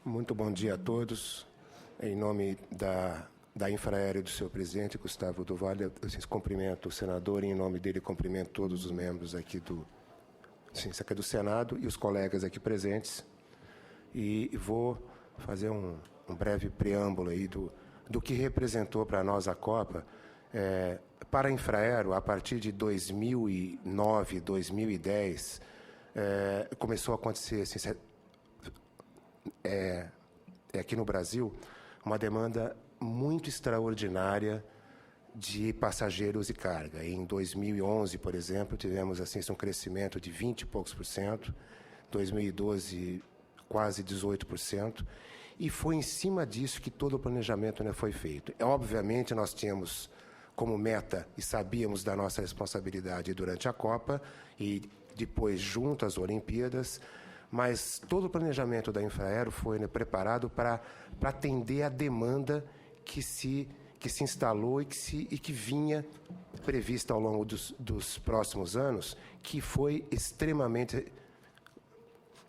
Muito bom dia a todos. Em nome da Infraero e do seu presidente, Gustavo do Vale, eu cumprimento o senador e, em nome dele, cumprimento todos os membros aqui do Senado e os colegas aqui presentes. E vou fazer um breve preâmbulo aí do que representou para nós a Copa. Para a Infraero, a partir de 2009, 2010, começou a acontecer assim, aqui no Brasil uma demanda muito extraordinária de passageiros e carga. Em 2011, por exemplo, tivemos assim um crescimento de 20 e poucos %, 2012 quase 18%, e foi em cima disso que todo o planejamento foi feito. Obviamente, nós tínhamos como meta e sabíamos da nossa responsabilidade durante a Copa e depois junto às Olimpíadas, mas todo o planejamento da Infraero foi preparado para atender a demanda que se instalou e que vinha prevista ao longo dos próximos anos, que foi extremamente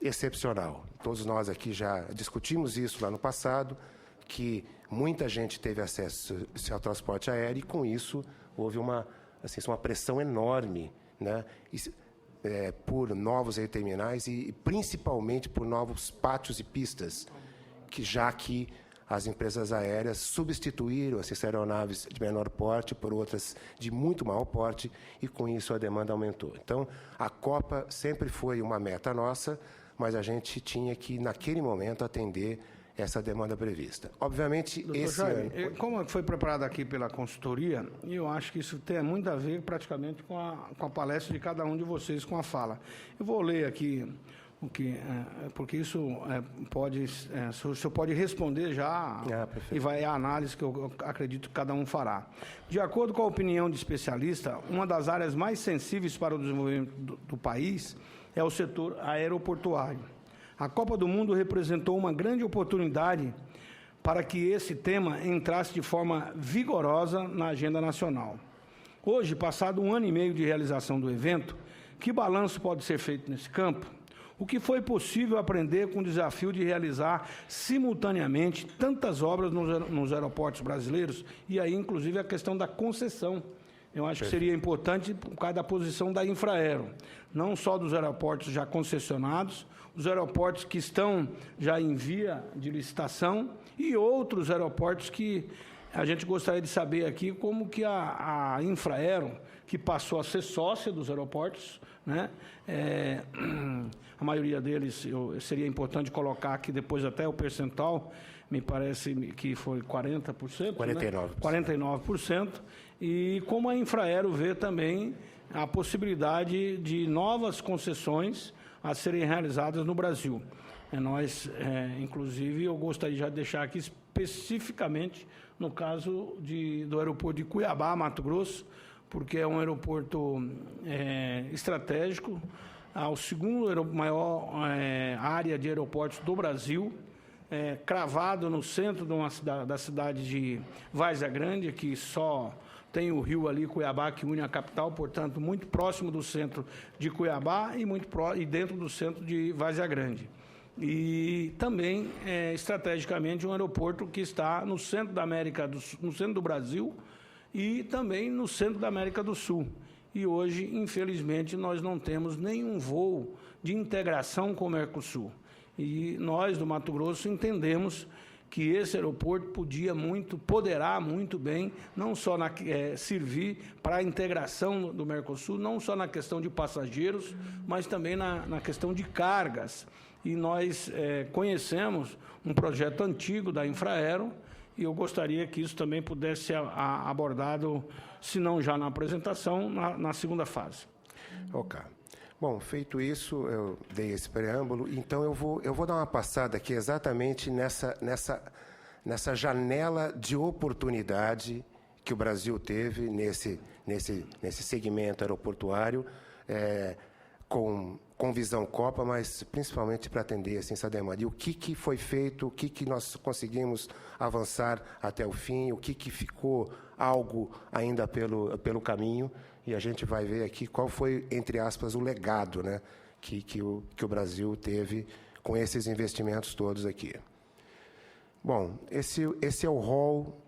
excepcional. Todos nós aqui já discutimos isso lá no passado, que muita gente teve acesso ao transporte aéreo e, com isso, houve uma pressão enorme, né? Por novos terminais e principalmente por novos pátios e pistas, já que as empresas aéreas substituíram essas aeronaves de menor porte por outras de muito maior porte e, com isso, a demanda aumentou. Então, a Copa sempre foi uma meta nossa, mas a gente tinha que, naquele momento, atender essa demanda prevista. Obviamente, Doutor esse Jaime, ano... Como foi preparado aqui pela consultoria, eu acho que isso tem muito a ver praticamente com a palestra de cada um de vocês, com a fala. Eu vou ler aqui o que, porque isso o senhor pode responder já e vai a análise que eu acredito que cada um fará. De acordo com a opinião de especialista, uma das áreas mais sensíveis para o desenvolvimento do país é o setor aeroportuário. A Copa do Mundo representou uma grande oportunidade para que esse tema entrasse de forma vigorosa na agenda nacional. Hoje, passado 1 ano e meio de realização do evento, que balanço pode ser feito nesse campo? O que foi possível aprender com o desafio de realizar simultaneamente tantas obras nos aeroportos brasileiros, e aí, inclusive, a questão da concessão. Eu acho que seria importante por causa da posição da Infraero, não só dos aeroportos já concessionados, os aeroportos que estão já em via de licitação e outros aeroportos que a gente gostaria de saber aqui como que a Infraero, que passou a ser sócia dos aeroportos, né? A maioria deles seria importante colocar aqui depois até o percentual, me parece que foi 40%. 49%. Né? 49%. E como a Infraero vê também a possibilidade de novas concessões a serem realizadas no Brasil. Inclusive, eu gostaria já de deixar aqui especificamente no caso do aeroporto de Cuiabá, Mato Grosso, porque é um aeroporto estratégico, ao segundo maior área de aeroportos do Brasil, cravado no centro da cidade de Várzea Grande, que só tem o rio ali, Cuiabá, que une a capital, portanto, muito próximo do centro de Cuiabá e dentro do centro de Várzea Grande. E também, estrategicamente, um aeroporto que está no centro no centro do Brasil e também no centro da América do Sul. E hoje, infelizmente, nós não temos nenhum voo de integração com o Mercosul. E nós, do Mato Grosso, entendemos que esse aeroporto poderá muito bem, não só servir para a integração do Mercosul, não só na questão de passageiros, mas também na questão de cargas. E nós conhecemos um projeto antigo da Infraero, e eu gostaria que isso também pudesse ser abordado, se não já na apresentação, na segunda fase. Ok. Bom, feito isso, eu dei esse preâmbulo, então eu vou dar uma passada aqui exatamente nessa janela de oportunidade que o Brasil teve nesse segmento aeroportuário, com visão Copa, mas principalmente para atender assim, essa demanda. E o que foi feito, o que nós conseguimos avançar até o fim, o que ficou algo ainda pelo caminho, e a gente vai ver aqui qual foi, entre aspas, o legado, né, que o Brasil teve com esses investimentos todos aqui. Bom, esse é o rol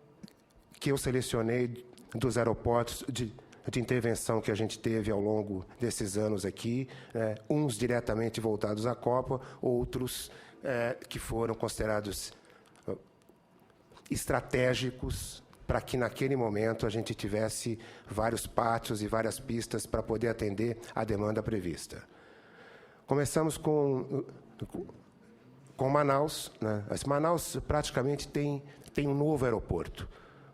que eu selecionei dos aeroportos de intervenção que a gente teve ao longo desses anos aqui, uns diretamente voltados à Copa, outros que foram considerados estratégicos para que, naquele momento, a gente tivesse vários pátios e várias pistas para poder atender a demanda prevista. Começamos com Manaus, né? Manaus praticamente tem um novo aeroporto.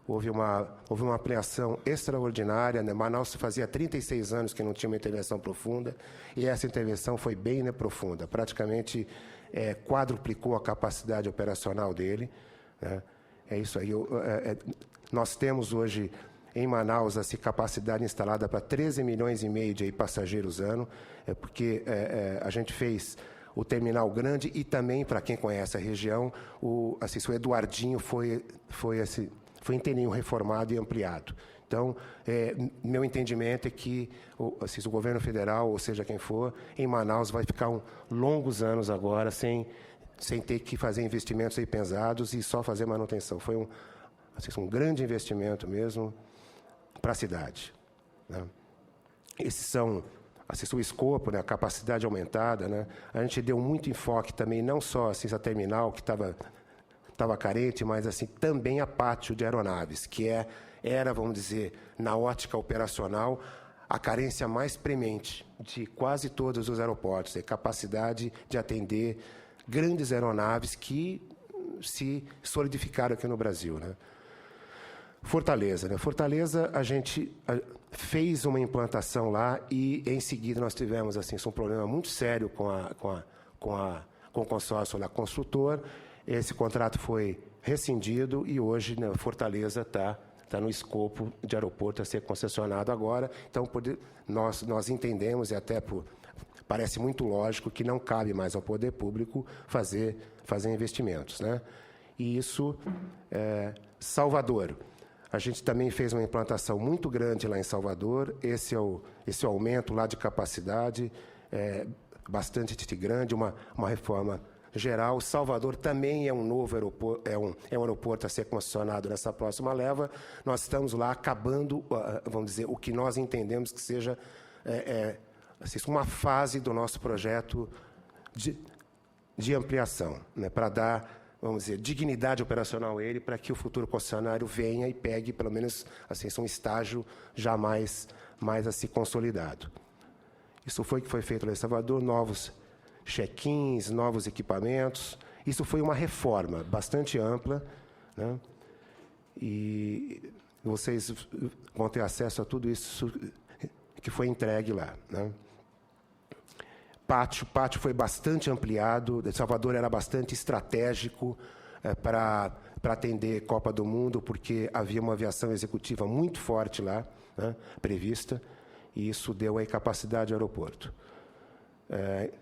Houve uma ampliação extraordinária, né? Manaus fazia 36 anos que não tinha uma intervenção profunda, e essa intervenção foi bem, né, profunda. Praticamente quadruplicou a capacidade operacional dele, né? É isso aí. Nós temos hoje em Manaus essa capacidade instalada para 13 milhões e meio de passageiros ano, porque a gente fez o terminal grande e também, para quem conhece a região, o Eduardinho foi inteirinho reformado e ampliado. Então, meu entendimento é que o governo federal, ou seja, quem for, em Manaus vai ficar longos anos agora sem ter que fazer investimentos aí pesados e só fazer manutenção. Foi um grande investimento mesmo para a cidade, né? Esses são o escopo, né, a capacidade aumentada, né? A gente deu muito enfoque também, não só a terminal, que estava carente, mas também a pátio de aeronaves, que era, vamos dizer, na ótica operacional, a carência mais premente de quase todos os aeroportos, a capacidade de atender grandes aeronaves que se solidificaram aqui no Brasil, né? Fortaleza, né? Fortaleza, a gente fez uma implantação lá e, em seguida, nós tivemos um problema muito sério com o consórcio lá, construtor. Esse contrato foi rescindido e, hoje, né, Fortaleza está no escopo de aeroporto a ser concessionado agora. Então, nós entendemos, e até parece muito lógico, que não cabe mais ao poder público fazer investimentos, né? E isso, Salvador. A gente também fez uma implantação muito grande lá em Salvador. Esse aumento lá de capacidade, bastante grande, uma reforma geral. Salvador também é um novo aeroporto, é um aeroporto a ser concessionado nessa próxima leva. Nós estamos lá acabando, vamos dizer, o que nós entendemos que seja uma fase do nosso projeto de ampliação, né, para dar, vamos dizer, dignidade operacional a ele, para que o futuro concessionário venha e pegue, pelo menos, um estágio já mais consolidado. Isso foi o que foi feito lá em Salvador, novos check-ins, novos equipamentos. Isso foi uma reforma bastante ampla, né? E vocês vão ter acesso a tudo isso que foi entregue lá, né? Pátio foi bastante ampliado. Salvador era bastante estratégico para atender Copa do Mundo, porque havia uma aviação executiva muito forte lá, né, prevista, e isso deu aí capacidade ao aeroporto.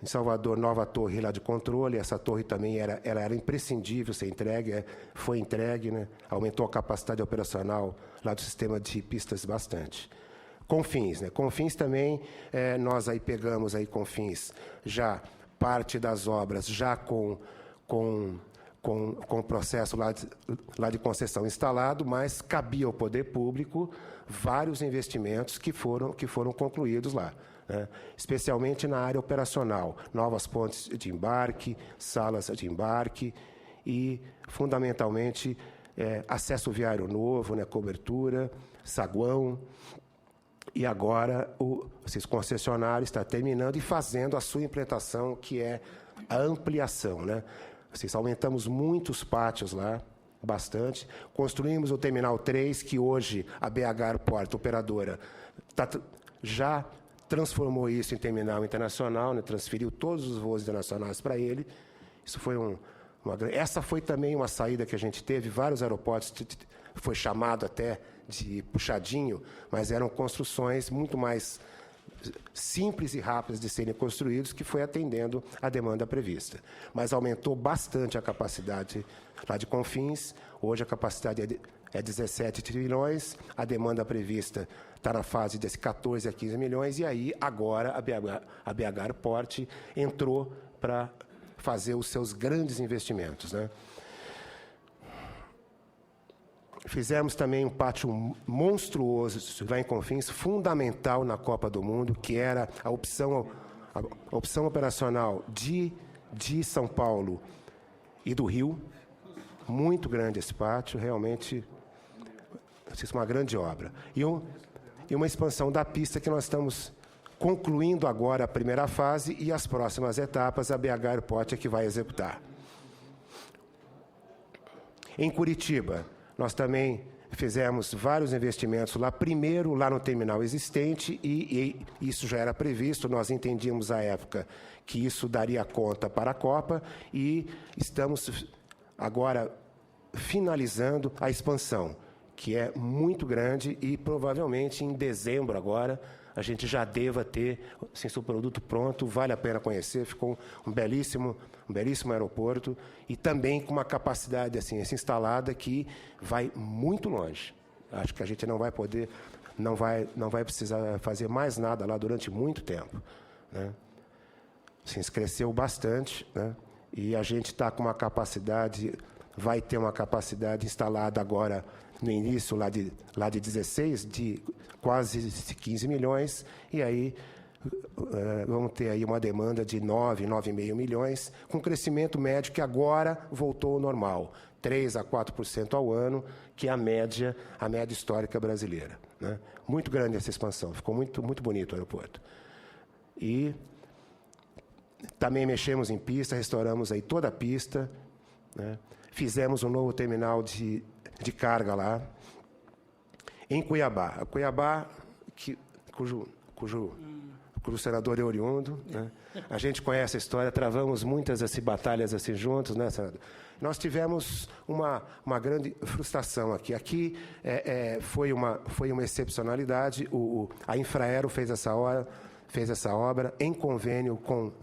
Em Salvador, nova torre lá de controle. Essa torre também era imprescindível ser entregue, foi entregue, né, aumentou a capacidade operacional lá do sistema de pistas bastante. Confins, né? Confins também, nós aí pegamos aí Confins, já parte das obras, já com o processo lá de concessão instalado, mas cabia ao poder público vários investimentos que foram concluídos lá, né? Especialmente na área operacional, novas pontes de embarque, salas de embarque e, fundamentalmente, acesso viário novo, né? Cobertura, saguão. E agora o concessionário está terminando e fazendo a sua implantação, que é a ampliação, né? Aumentamos muitos pátios lá, bastante. Construímos o Terminal 3, que hoje a BH Airport, operadora, já transformou isso em terminal internacional, né? Transferiu todos os voos internacionais para ele. Isso foi essa foi também uma saída que a gente teve. Vários aeroportos foi chamado até de puxadinho, mas eram construções muito mais simples e rápidas de serem construídos, que foi atendendo a demanda prevista. Mas aumentou bastante a capacidade lá de Confins. Hoje a capacidade é 17 trilhões, a demanda prevista está na fase de 14 a 15 milhões, e aí agora a BH Airport entrou para fazer os seus grandes investimentos, né? Fizemos também um pátio monstruoso lá em Confins, fundamental na Copa do Mundo, que era a opção operacional de São Paulo e do Rio. Muito grande esse pátio, realmente uma grande obra. E uma expansão da pista que nós estamos concluindo agora a primeira fase e as próximas etapas a BH Airport é que vai executar. Em Curitiba, nós também fizemos vários investimentos lá, primeiro lá no terminal existente, e isso já era previsto, nós entendíamos à época que isso daria conta para a Copa, e estamos agora finalizando a expansão, que é muito grande, e provavelmente em dezembro agora a gente já deva ter assim, seu produto pronto, vale a pena conhecer, ficou um belíssimo aeroporto e também com uma capacidade assim, instalada que vai muito longe. Acho que a gente não vai precisar fazer mais nada lá durante muito tempo, né? Assim, cresceu bastante, né? E a gente está com uma capacidade, vai ter uma capacidade instalada agora no início lá de 16, de quase 15 milhões, e aí vamos ter aí uma demanda de 9,5 milhões, com crescimento médio que agora voltou ao normal, 3 a 4% ao ano, que é a média histórica brasileira, né? Muito grande essa expansão, ficou muito, muito bonito o aeroporto. E também mexemos em pista, restauramos aí toda a pista, né? Fizemos um novo terminal de carga lá. Em Cuiabá, cujo senador é oriundo, né? A gente conhece a história, travamos muitas batalhas assim juntos, né, senador? Nós tivemos uma grande frustração aqui. Aqui foi uma excepcionalidade. A Infraero fez essa obra em convênio com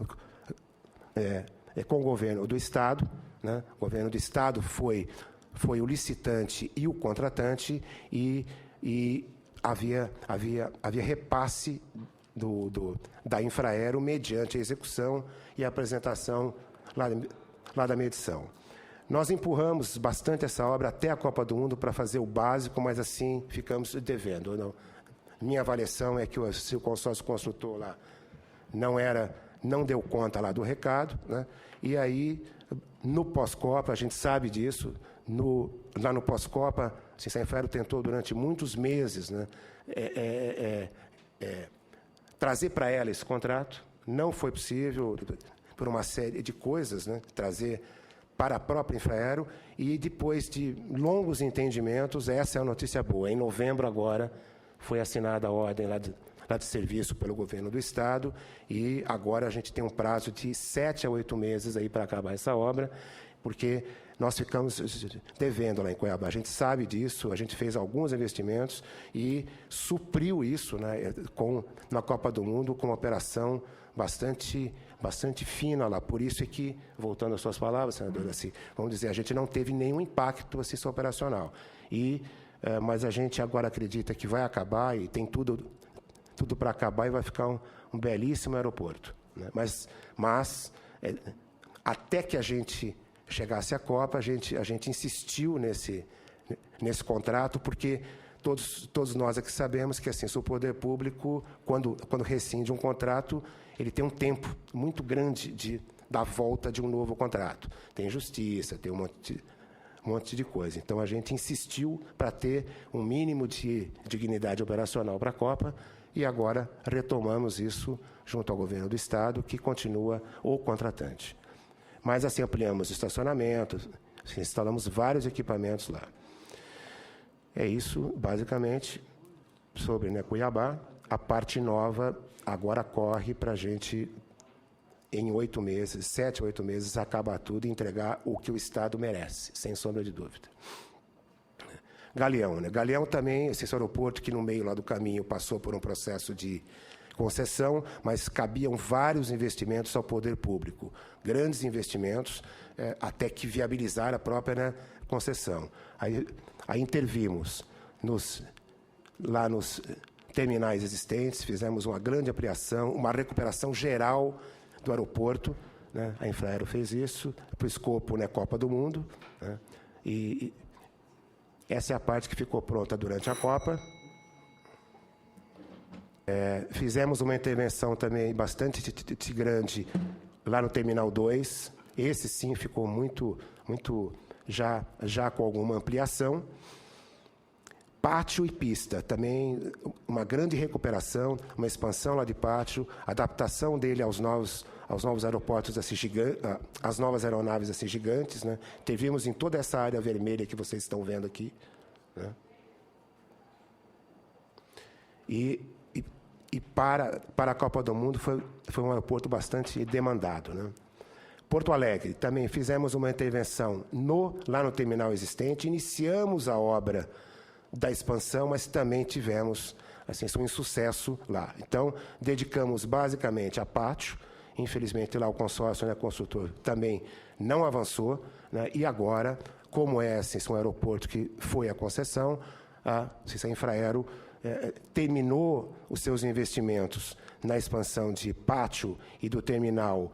o governo do Estado, né? O governo do Estado foi o licitante e o contratante, e havia repasse da Infraero mediante a execução e a apresentação lá da medição. Nós empurramos bastante essa obra até a Copa do Mundo para fazer o básico, mas assim ficamos devendo. Não. Minha avaliação é que o consórcio construtor lá não deu conta lá do recado, né? E aí, no pós-Copa, a gente sabe disso, lá no pós-Copa, a Infraero tentou durante muitos meses, né, trazer para ela esse contrato, não foi possível por uma série de coisas, né, trazer para a própria Infraero, e depois de longos entendimentos, essa é a notícia boa. Em novembro agora foi assinada a ordem lá de serviço pelo governo do Estado, e agora a gente tem um prazo de 7 a 8 meses aí para acabar essa obra, porque nós ficamos devendo lá em Cuiabá. A gente sabe disso, a gente fez alguns investimentos e supriu isso, né, na Copa do Mundo com uma operação bastante fina lá. Por isso é que, voltando às suas palavras, senador, assim, vamos dizer, a gente não teve nenhum impacto assim, operacional. Mas a gente agora acredita que vai acabar, e tem tudo para acabar, e vai ficar um belíssimo aeroporto, né? Mas até que a gente chegasse à Copa, a gente insistiu nesse contrato, porque todos nós aqui sabemos que assim, se o poder público, quando rescinde um contrato, ele tem um tempo muito grande da volta de um novo contrato. Tem justiça, tem um monte de coisa. Então, a gente insistiu para ter um mínimo de dignidade operacional para a Copa, e agora retomamos isso junto ao governo do Estado, que continua o contratante. Mas, assim, ampliamos estacionamentos, assim, instalamos vários equipamentos lá. É isso, basicamente, sobre, né, Cuiabá. A parte nova agora corre para a gente, em 8 meses, 7 a 8 meses, acabar tudo e entregar o que o Estado merece, sem sombra de dúvida. Galeão, né? Galeão também, esse aeroporto que no meio lá do caminho passou por um processo de concessão, mas cabiam vários investimentos ao poder público, grandes investimentos, até que viabilizar a própria, né, concessão. Aí intervimos lá nos terminais existentes, fizemos uma grande ampliação, uma recuperação geral do aeroporto, né? A Infraero fez isso, para o escopo, né, Copa do Mundo, né? Essa é a parte que ficou pronta durante a Copa. Fizemos uma intervenção também bastante grande lá no Terminal 2. Esse, sim, ficou muito já com alguma ampliação. Pátio e pista, também uma grande recuperação, uma expansão lá de pátio, adaptação dele aos novos aeroportos assim, às novas aeronaves assim, gigantes. Né? Tivemos em toda essa área vermelha que vocês estão vendo aqui. Né? E para a Copa do Mundo foi um aeroporto bastante demandado. Né? Porto Alegre, também fizemos uma intervenção lá no terminal existente, iniciamos a obra da expansão, mas também tivemos assim, um insucesso lá. Então, dedicamos basicamente a pátio. Infelizmente, lá o consórcio, né, construtor, também não avançou. Né, e agora, como é assim, um aeroporto que foi a concessão, a Infraero terminou os seus investimentos na expansão de pátio e do terminal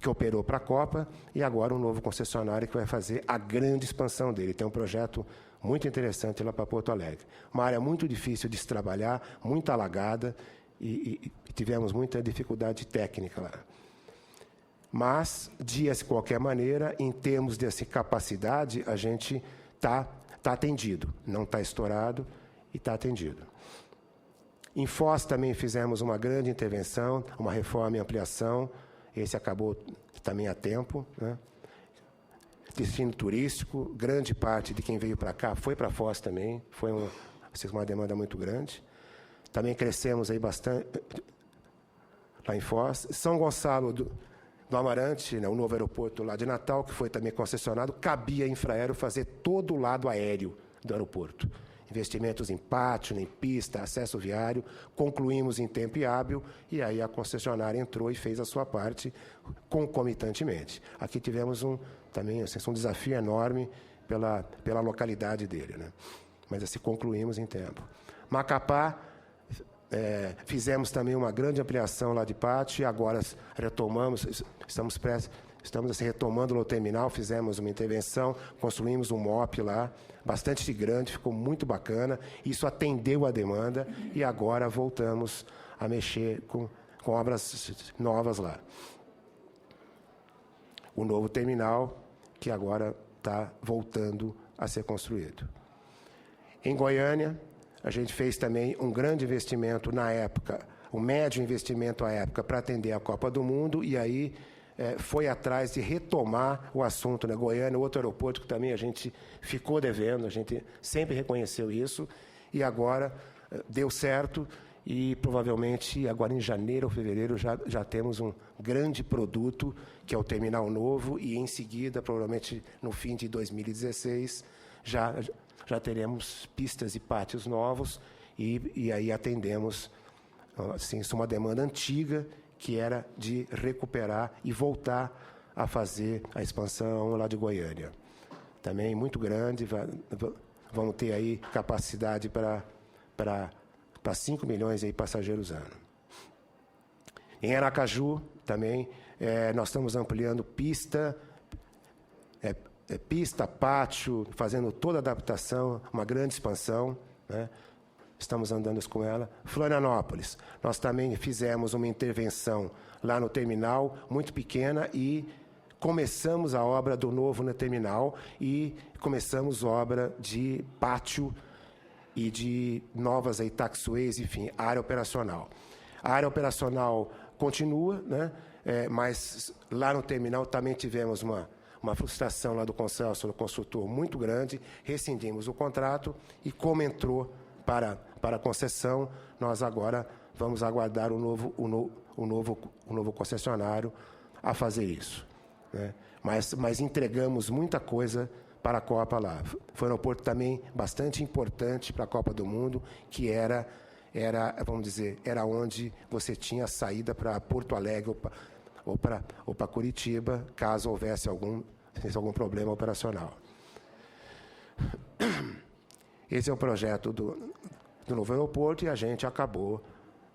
que operou para a Copa, e agora um novo concessionário que vai fazer a grande expansão dele. Tem um projeto muito interessante lá para Porto Alegre. Uma área muito difícil de se trabalhar, muito alagada, e tivemos muita dificuldade técnica lá. Mas, de qualquer maneira, em termos de capacidade, a gente está atendido. Não está estourado e está atendido. Em Foz também fizemos uma grande intervenção, uma reforma e ampliação. Esse acabou também a tempo. Né? Destino turístico, grande parte de quem veio para cá foi para Foz também. Foi uma demanda muito grande. Também crescemos aí bastante lá em Foz. São Gonçalo do Amarante, né, o novo aeroporto lá de Natal, que foi também concessionado, cabia a Infraero fazer todo o lado aéreo do aeroporto. Investimentos em pátio, em pista, acesso viário, concluímos em tempo e hábil, e aí a concessionária entrou e fez a sua parte concomitantemente. Aqui tivemos também um desafio enorme pela localidade dele. Né? Mas assim, concluímos em tempo. Macapá, fizemos também uma grande ampliação lá de pátio, e agora retomamos, estamos assim, retomando no terminal, fizemos uma intervenção, construímos um MOP lá, bastante grande, ficou muito bacana, isso atendeu a demanda, e agora voltamos a mexer com obras novas lá. O novo terminal, que agora está voltando a ser construído. Em Goiânia, a gente fez também um grande investimento na época, um médio investimento à época para atender a Copa do Mundo, e aí foi atrás de retomar o assunto. Né? Goiânia, outro aeroporto que também a gente ficou devendo, a gente sempre reconheceu isso, e agora deu certo, e provavelmente agora em janeiro ou fevereiro já temos um grande produto, que é o terminal novo, e em seguida, provavelmente no fim de 2016, já teremos pistas e pátios novos, e aí atendemos assim, uma demanda antiga, que era de recuperar e voltar a fazer a expansão lá de Goiânia. Também muito grande, vamos ter aí capacidade para 5 milhões de passageiros ano. Em Aracaju, também, nós estamos ampliando pista, pátio, fazendo toda a adaptação, uma grande expansão, né? Estamos andando com ela. Florianópolis, nós também fizemos uma intervenção lá no terminal, muito pequena, e começamos a obra do novo no terminal, e começamos obra de pátio e de novas taxiways, enfim, área operacional. A área operacional continua, né? Mas lá no terminal também tivemos uma frustração lá do consórcio, do construtor, muito grande, rescindimos o contrato, e como entrou para a concessão, nós agora vamos aguardar o novo concessionário a fazer isso. Né? Mas entregamos muita coisa para a Copa lá. Foi um aeroporto também bastante importante para a Copa do Mundo, que era, vamos dizer, era onde você tinha saída para Porto Alegre ou para Curitiba, caso houvesse algum problema operacional. Esse é o projeto do novo aeroporto, e a gente acabou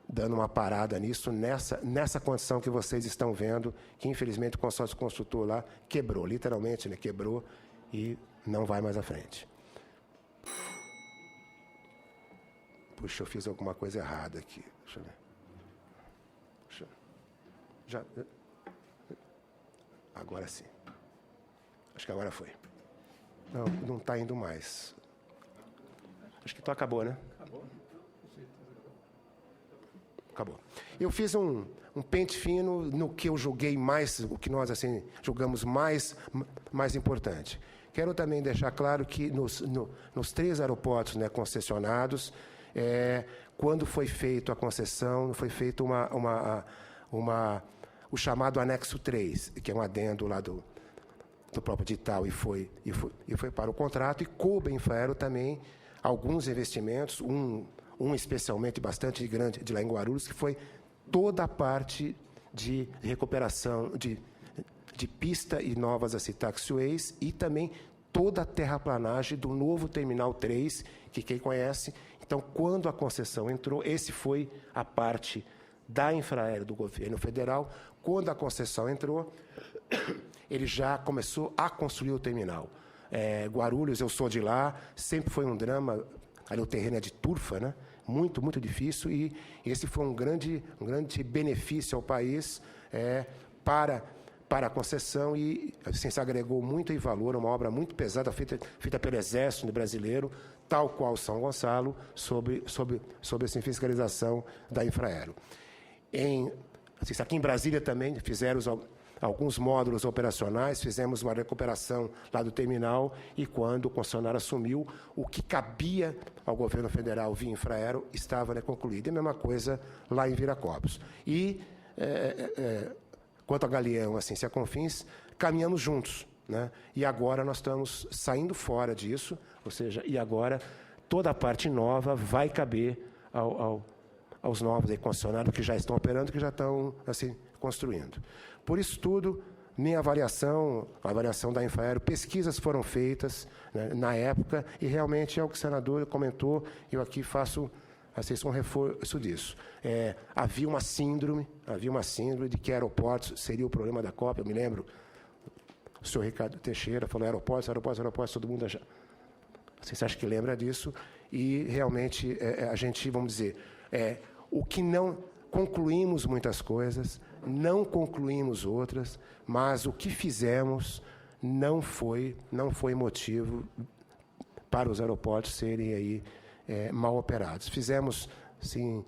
dando uma parada nisso, nessa condição que vocês estão vendo, que infelizmente o consórcio construtor lá quebrou, literalmente, né, quebrou, e não vai mais à frente. Puxa, eu fiz alguma coisa errada aqui. Deixa eu ver. Agora sim. Acho que agora foi. Não está indo mais. Acho que então acabou, né? Acabou. Eu fiz um pente fino no que eu julguei mais, o que nós assim julgamos mais importante. Quero também deixar claro que nos 3 aeroportos, né, concessionados, quando foi feita a concessão, foi feito o chamado anexo 3, que é um adendo lá do próprio edital, e foi para o contrato, e coube a Infraero também alguns investimentos, um especialmente bastante grande de lá em Guarulhos, que foi toda a parte de recuperação de pista e novas taxiways, e também toda a terraplanagem do novo Terminal 3, que quem conhece. Então, quando a concessão entrou, esse foi a parte da Infraero do governo federal. Quando a concessão entrou, ele já começou a construir o terminal. Guarulhos, eu sou de lá, sempre foi um drama, ali o terreno é de turfa, né? Muito, muito difícil, e esse foi um grande benefício ao país para a concessão, e assim, se agregou muito em valor, uma obra muito pesada, feita pelo Exército Brasileiro, tal qual São Gonçalo, sob essa fiscalização da Infraero. Aqui em Brasília também fizeram alguns módulos operacionais, fizemos uma recuperação lá do terminal, e quando o concessionário assumiu, o que cabia ao governo federal via Infraero estava, né, concluído. E a mesma coisa lá em Viracopos. E, quanto a Galeão, assim, se a Confins, caminhamos juntos, né? E agora nós estamos saindo fora disso, ou seja, e agora toda a parte nova vai caber aos novos concessionários que já estão operando, que já estão assim, construindo. Por isso tudo, minha avaliação, a avaliação da Infraero, pesquisas foram feitas, né, na época, e realmente é o que o senador comentou, eu aqui faço um reforço disso. Havia uma síndrome de que aeroportos seria o problema da COP. Eu me lembro, o senhor Ricardo Teixeira falou aeroportos, todo mundo já... Você acha que lembra disso? E realmente a gente, vamos dizer, o que não concluímos muitas coisas, não concluímos outras, mas o que fizemos não foi motivo para os aeroportos serem aí mal operados. Fizemos, sim,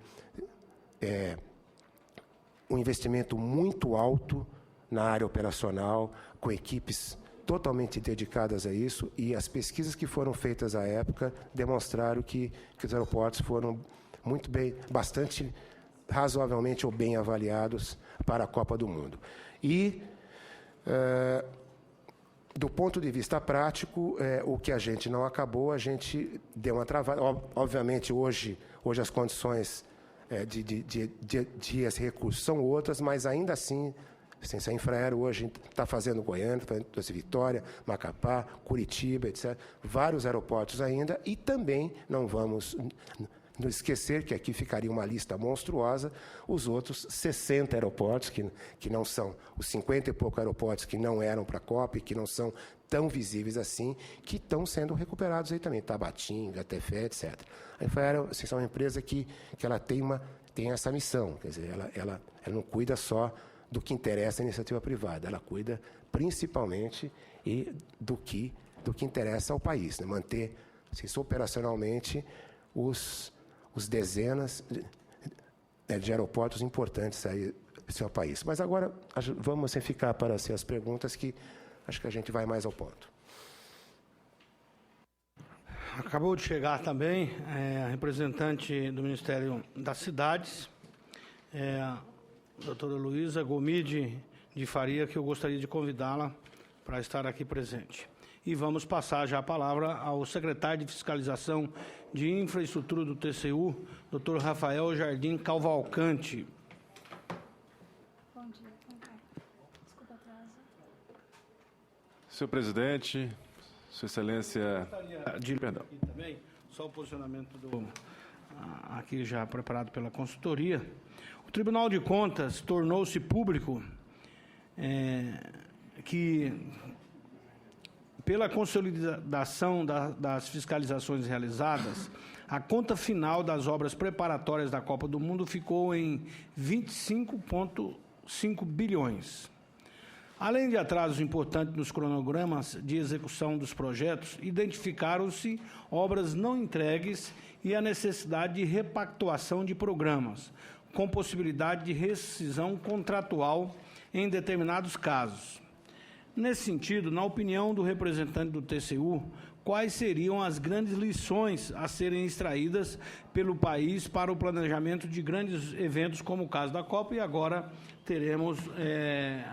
um investimento muito alto na área operacional, com equipes totalmente dedicadas a isso, e as pesquisas que foram feitas à época demonstraram que os aeroportos foram muito bem, bastante razoavelmente ou bem avaliados para a Copa do Mundo. E, do ponto de vista prático, o que a gente não acabou, a gente deu uma travada. Obviamente, hoje as condições de esse recurso são outras, mas ainda assim, a Infraero hoje está fazendo Goiânia, está fazendo Vitória, Macapá, Curitiba, etc. Vários aeroportos ainda, e também não vamos não esquecer que aqui ficaria uma lista monstruosa, os outros 60 aeroportos, que não são, os 50 e poucos aeroportos que não eram para a COP, que não são tão visíveis assim, que estão sendo recuperados aí também, Tabatinga, Tefé, etc. A Infraero, assim, é uma empresa que ela tem essa missão, quer dizer, ela não cuida só do que interessa à iniciativa privada, ela cuida principalmente do que interessa ao país, né? Manter, assim, operacionalmente os dezenas de aeroportos importantes aí no seu país. Mas agora vamos ficar para as perguntas, que acho que a gente vai mais ao ponto. Acabou de chegar também a representante do Ministério das Cidades, a doutora Luísa Gomide de Faria, que eu gostaria de convidá-la para estar aqui presente. E vamos passar já a palavra ao secretário de Fiscalização de Infraestrutura do TCU, Dr. Rafael Jardim Cavalcante. Bom dia. Desculpa o atraso. Senhor presidente, Sua Excelência... Perdão. Aqui também, só o posicionamento aqui já preparado pela consultoria. O Tribunal de Contas tornou-se público que Pela consolidação das fiscalizações realizadas, a conta final das obras preparatórias da Copa do Mundo ficou em 25,5 bilhões. Além de atrasos importantes nos cronogramas de execução dos projetos, identificaram-se obras não entregues e a necessidade de repactuação de programas, com possibilidade de rescisão contratual em determinados casos. Nesse sentido, na opinião do representante do TCU, quais seriam as grandes lições a serem extraídas pelo país para o planejamento de grandes eventos, como o caso da Copa, e agora teremos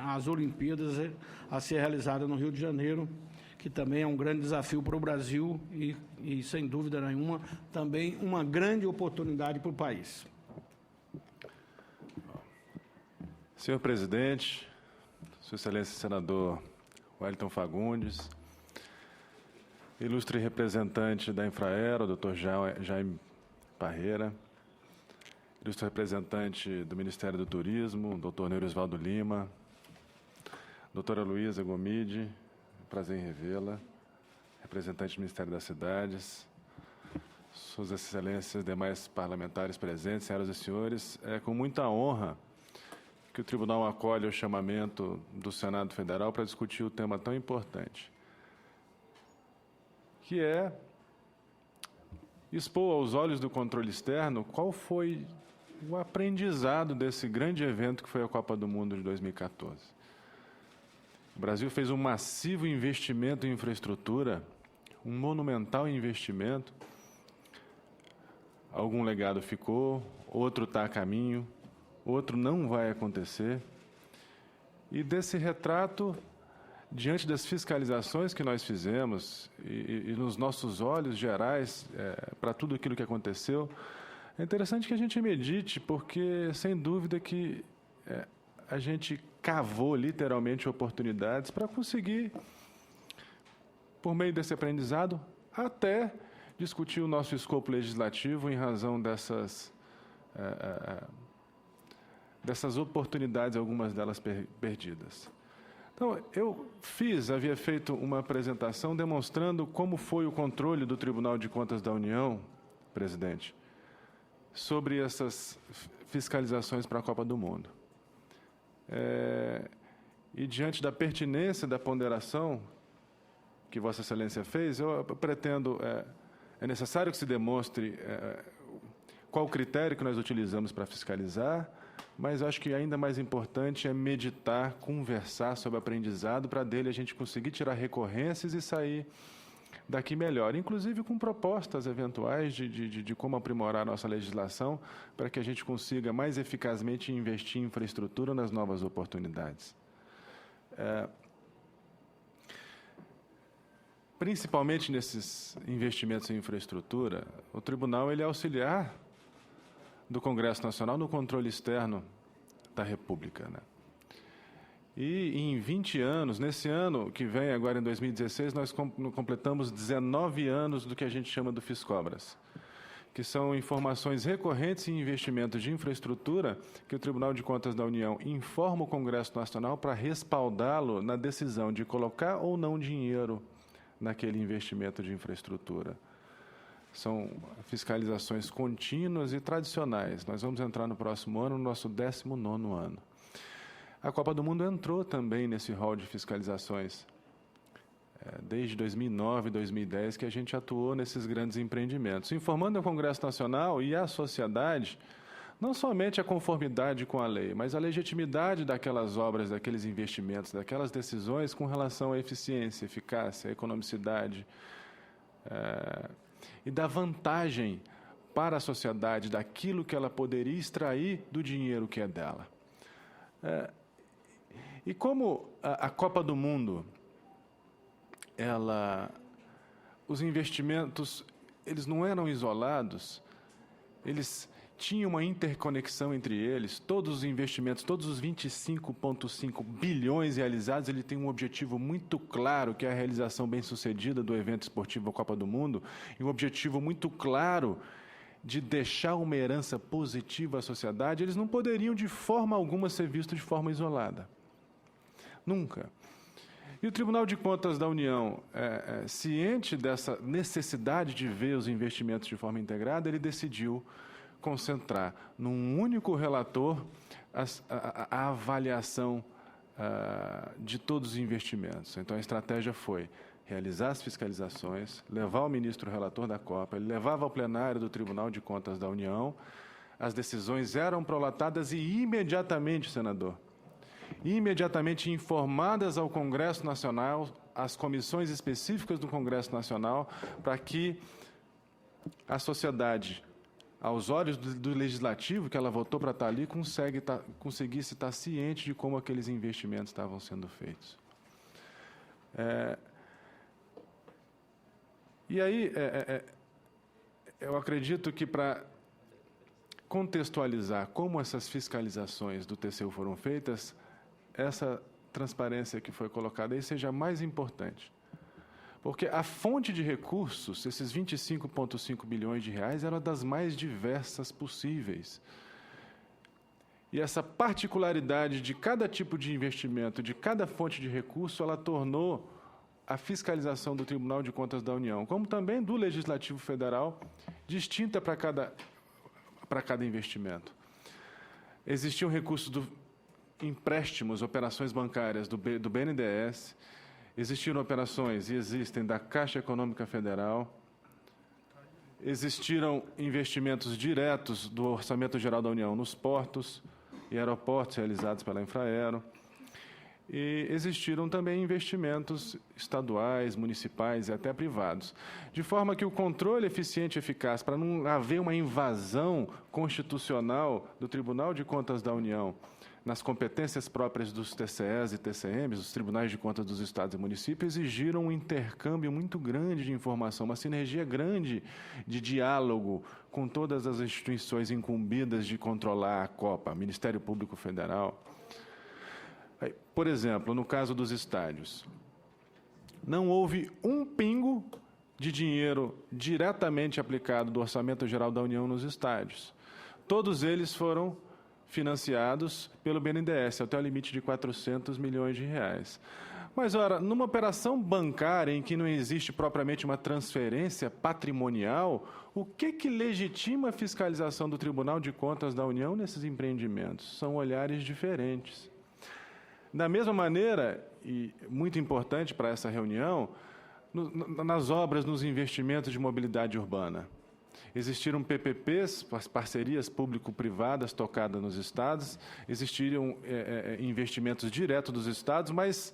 as Olimpíadas a ser realizadas no Rio de Janeiro, que também é um grande desafio para o Brasil e, sem dúvida nenhuma, também uma grande oportunidade para o país. Senhor presidente, Sua Excelência Senador Wellington Fagundes, ilustre representante da Infraero, doutor Jaime Parreira, ilustre representante do Ministério do Turismo, doutor Neurisvaldo Lima, doutora Luísa Gomide, prazer em revê-la, representante do Ministério das Cidades, Suas Excelências, demais parlamentares presentes, senhoras e senhores, é com muita honra que o Tribunal acolhe o chamamento do Senado Federal para discutir o tema tão importante, que é expor aos olhos do controle externo qual foi o aprendizado desse grande evento que foi a Copa do Mundo de 2014. O Brasil fez um massivo investimento em infraestrutura, um monumental investimento. Algum legado ficou, outro está a caminho, outro não vai acontecer. E desse retrato, diante das fiscalizações que nós fizemos e nos nossos olhos gerais para tudo aquilo que aconteceu, é interessante que a gente medite, porque, sem dúvida, que a gente cavou literalmente oportunidades para conseguir, por meio desse aprendizado, até discutir o nosso escopo legislativo em razão dessas oportunidades, algumas delas perdidas. Então, eu havia feito uma apresentação demonstrando como foi o controle do Tribunal de Contas da União, presidente, sobre essas fiscalizações para a Copa do Mundo. E diante da pertinência da ponderação que Vossa Excelência fez, eu pretendo, é necessário que se demonstre qual o critério que nós utilizamos para fiscalizar, mas acho que ainda mais importante é meditar, conversar sobre aprendizado, para dele a gente conseguir tirar recorrências e sair daqui melhor, inclusive com propostas eventuais de como aprimorar a nossa legislação para que a gente consiga mais eficazmente investir em infraestrutura nas novas oportunidades. Principalmente nesses investimentos em infraestrutura, o Tribunal ele é auxiliar do Congresso Nacional no controle externo da República, né? E em 20 anos, nesse ano que vem, agora em 2016, nós completamos 19 anos do que a gente chama do Fiscobras, que são informações recorrentes e investimentos de infraestrutura que o Tribunal de Contas da União informa o Congresso Nacional para respaldá-lo na decisão de colocar ou não dinheiro naquele investimento de infraestrutura. São fiscalizações contínuas e tradicionais. Nós vamos entrar no próximo ano, no nosso 19º ano. A Copa do Mundo entrou também nesse rol de fiscalizações. Desde 2009, 2010, que a gente atuou nesses grandes empreendimentos, informando ao Congresso Nacional e à sociedade, não somente a conformidade com a lei, mas a legitimidade daquelas obras, daqueles investimentos, daquelas decisões com relação à eficiência, eficácia, economicidade, e da vantagem para a sociedade daquilo que ela poderia extrair do dinheiro que é dela. E como a Copa do Mundo, os investimentos, eles não eram isolados, eles tinham uma interconexão entre eles, todos os investimentos, todos os 25,5 bilhões realizados, ele tem um objetivo muito claro, que é a realização bem-sucedida do evento esportivo Copa do Mundo, e um objetivo muito claro de deixar uma herança positiva à sociedade. Eles não poderiam, de forma alguma, ser vistos de forma isolada. Nunca. E o Tribunal de Contas da União, ciente dessa necessidade de ver os investimentos de forma integrada, ele decidiu concentrar num único relator a avaliação de todos os investimentos. Então, a estratégia foi realizar as fiscalizações, levar o ministro relator da Copa, ele levava ao plenário do Tribunal de Contas da União, as decisões eram prolatadas e imediatamente, senador, imediatamente informadas ao Congresso Nacional, às comissões específicas do Congresso Nacional, para que a sociedade, aos olhos do Legislativo, que ela votou para estar ali, conseguisse estar ciente de como aqueles investimentos estavam sendo feitos. E aí, eu acredito que para contextualizar como essas fiscalizações do TCU foram feitas, essa transparência que foi colocada aí seja mais importante. Porque a fonte de recursos, esses 25,5 bilhões de reais, era das mais diversas possíveis. E essa particularidade de cada tipo de investimento, de cada fonte de recurso, ela tornou a fiscalização do Tribunal de Contas da União, como também do Legislativo Federal, distinta para cada investimento. Existiam recursos do empréstimos, operações bancárias do BNDES, existiram operações e existem da Caixa Econômica Federal, existiram investimentos diretos do Orçamento Geral da União nos portos e aeroportos realizados pela Infraero, e existiram também investimentos estaduais, municipais e até privados, de forma que o controle eficiente e eficaz, para não haver uma invasão constitucional do Tribunal de Contas da União nas competências próprias dos TCEs e TCMs, os Tribunais de Contas dos Estados e Municípios, exigiram um intercâmbio muito grande de informação, uma sinergia grande de diálogo com todas as instituições incumbidas de controlar a Copa, Ministério Público Federal. Por exemplo, no caso dos estádios, não houve um pingo de dinheiro diretamente aplicado do Orçamento Geral da União nos estádios. Todos eles foram financiados pelo BNDES, até o limite de 400 milhões de reais. Mas, ora, numa operação bancária em que não existe propriamente uma transferência patrimonial, o que legitima a fiscalização do Tribunal de Contas da União nesses empreendimentos? São olhares diferentes. Da mesma maneira, e muito importante para essa reunião, nas obras, nos investimentos de mobilidade urbana. Existiram PPPs, parcerias público-privadas tocadas nos estados, existiram investimentos diretos dos estados, mas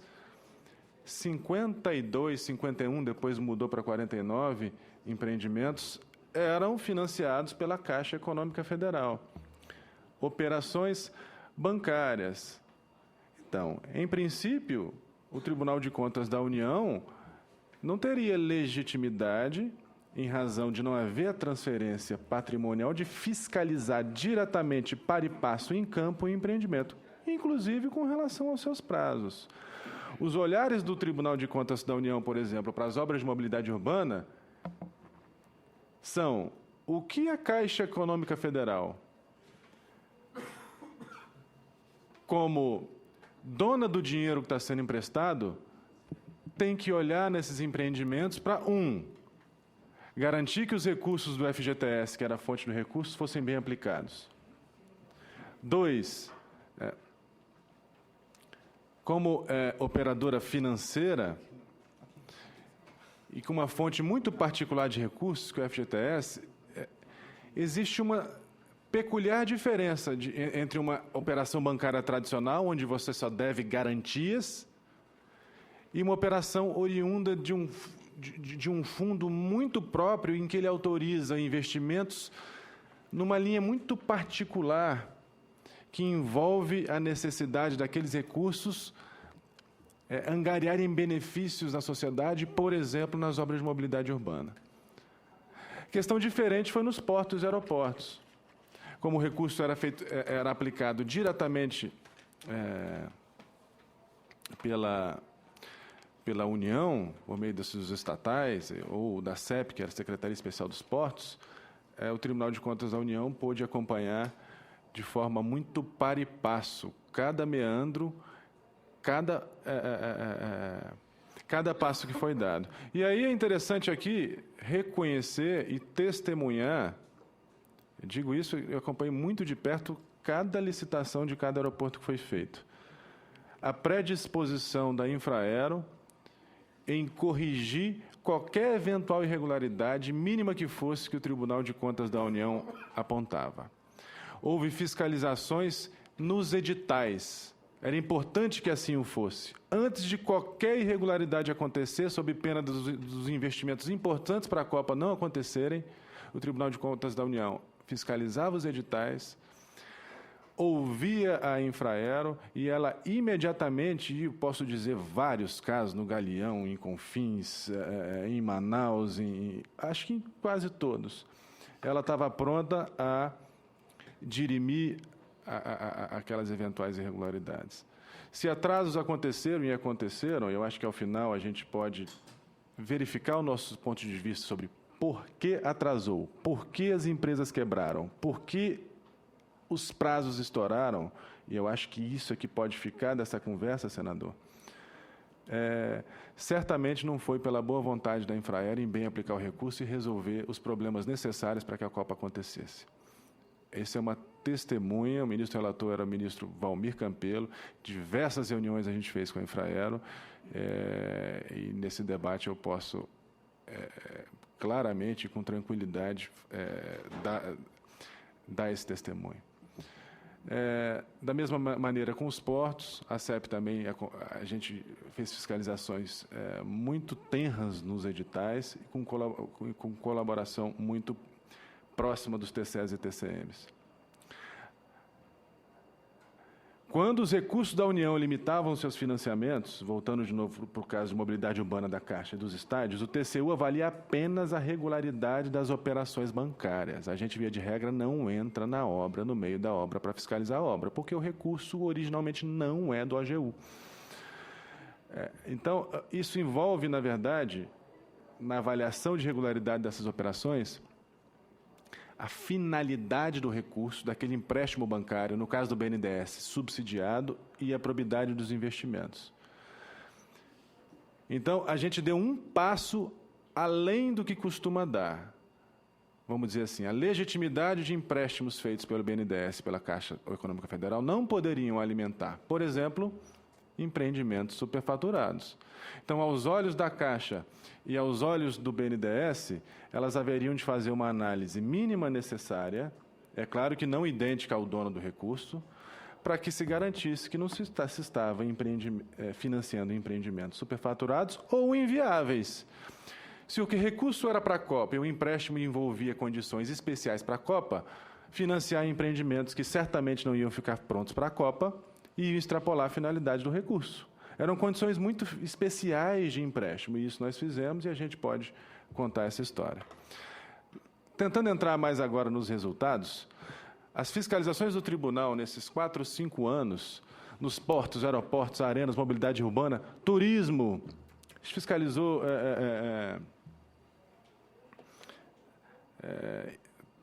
52, 51, depois mudou para 49 empreendimentos, eram financiados pela Caixa Econômica Federal. Operações bancárias. Então, em princípio, o Tribunal de Contas da União não teria legitimidade, em razão de não haver a transferência patrimonial, de fiscalizar diretamente para e passo em campo o empreendimento, inclusive com relação aos seus prazos. Os olhares do Tribunal de Contas da União, por exemplo, para as obras de mobilidade urbana, são o que a Caixa Econômica Federal, como dona do dinheiro que está sendo emprestado, tem que olhar nesses empreendimentos para, garantir que os recursos do FGTS, que era a fonte do recurso, fossem bem aplicados. 2, como operadora financeira e com uma fonte muito particular de recursos, que é o FGTS, existe uma peculiar diferença entre uma operação bancária tradicional, onde você só deve garantias, e uma operação oriunda de um fundo muito próprio, em que ele autoriza investimentos numa linha muito particular, que envolve a necessidade daqueles recursos angariarem benefícios na sociedade, por exemplo, nas obras de mobilidade urbana. Questão diferente foi nos portos e aeroportos. Como o recurso era aplicado diretamente pela União, por meio dos estatais, ou da CEP, que era a Secretaria Especial dos Portos, o Tribunal de Contas da União pôde acompanhar de forma muito par e passo cada meandro cada passo que foi dado. E aí é interessante aqui reconhecer e testemunhar, digo isso, eu acompanhei muito de perto cada licitação de cada aeroporto que foi feito. A predisposição da Infraero em corrigir qualquer eventual irregularidade, mínima que fosse, que o Tribunal de Contas da União apontava. Houve fiscalizações nos editais. Era importante que assim o fosse. Antes de qualquer irregularidade acontecer, sob pena dos investimentos importantes para a Copa não acontecerem, o Tribunal de Contas da União fiscalizava os editais, ouvia a Infraero e ela imediatamente, e posso dizer vários casos, no Galeão, em Confins, em Manaus, acho que em quase todos, ela estava pronta a dirimir aquelas eventuais irregularidades. Se atrasos aconteceram e aconteceram, eu acho que ao final a gente pode verificar o nosso ponto de vista sobre por que atrasou, por que as empresas quebraram, por que os prazos estouraram, e eu acho que isso aqui pode ficar dessa conversa, senador. Certamente não foi pela boa vontade da Infraero em bem aplicar o recurso e resolver os problemas necessários para que a Copa acontecesse. Essa é uma testemunha, o ministro relator era o ministro Valmir Campelo, diversas reuniões a gente fez com a Infraero, e nesse debate eu posso claramente e com tranquilidade dar esse testemunho. Da mesma maneira com os portos, a CEP também, a gente fez fiscalizações muito tenras nos editais e com colaboração muito próxima dos TCEs e TCMs. Quando os recursos da União limitavam seus financiamentos, voltando de novo para o caso de mobilidade urbana da Caixa e dos estádios, o TCU avalia apenas a regularidade das operações bancárias. A gente, via de regra, não entra na obra, no meio da obra, para fiscalizar a obra, porque o recurso originalmente não é do AGU. Então, isso envolve, na verdade, na avaliação de regularidade dessas operações, a finalidade do recurso, daquele empréstimo bancário, no caso do BNDES, subsidiado, e a probidade dos investimentos. Então, a gente deu um passo além do que costuma dar. Vamos dizer assim, a legitimidade de empréstimos feitos pelo BNDES, pela Caixa Econômica Federal, não poderiam alimentar, por exemplo, empreendimentos superfaturados. Então, aos olhos da Caixa e aos olhos do BNDES, elas haveriam de fazer uma análise mínima necessária, é claro que não idêntica ao dono do recurso, para que se garantisse que não se estava financiando empreendimentos superfaturados ou inviáveis. Se o recurso era para a Copa e o empréstimo envolvia condições especiais para a Copa, financiar empreendimentos que certamente não iam ficar prontos para a Copa e iam extrapolar a finalidade do recurso. Eram condições muito especiais de empréstimo, e isso nós fizemos, e a gente pode contar essa história. Tentando entrar mais agora nos resultados, as fiscalizações do tribunal nesses 4 ou 5 anos, nos portos, aeroportos, arenas, mobilidade urbana, turismo, fiscalizou